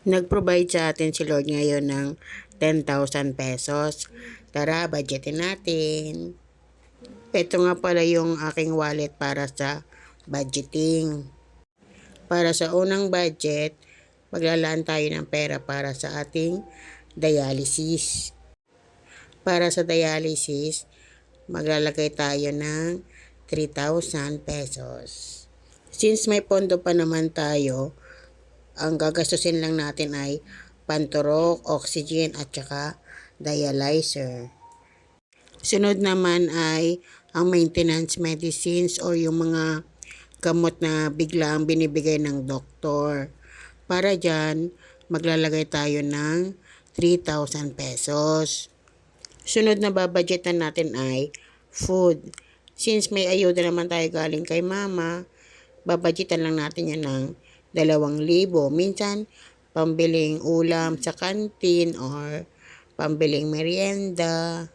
Nag-provide sa atin si Lord ngayon ng 10,000 pesos. Tara, budgetin natin. Ito nga pala yung aking wallet para sa budgeting. Para sa unang budget, maglalaan tayo ng pera para sa ating dialysis. Para sa dialysis, maglalagay tayo ng 3,000 pesos. Since may pondo pa naman tayo, ang gagastusin lang natin ay panturok, oxygen at saka dialyzer. Sunod naman ay ang maintenance medicines or yung mga gamot na biglang binibigay ng doktor. Para dyan, maglalagay tayo ng 3,000 pesos. Sunod na babudgetan natin ay food. Since may ayuda naman tayo galing kay mama, babudgetan lang natin yan ng 2,000. Minsan, pambiling ulam sa kantin or pambiling merienda.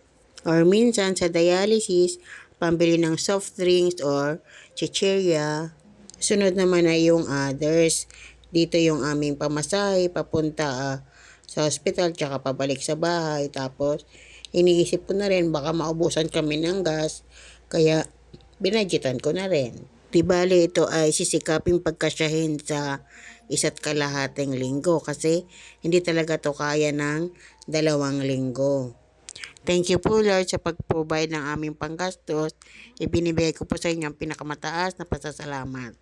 Or minsan sa dialysis, pambili ng soft drinks or chichirya. Sunod naman ay yung others. Dito yung aming pamasahe papunta sa hospital tsaka pabalik sa bahay. Tapos iniisip ko na rin baka maubusan kami ng gas. Kaya binadgetan ko na rin. Di bale ito ay sisikaping pagkasyahin sa 1.5 linggo kasi hindi talaga to kaya ng 2 linggo. Thank you po Lord sa pag-provide ng aming panggastos. Ibinibigay ko po sa inyo ang pinakamataas na pasasalamat.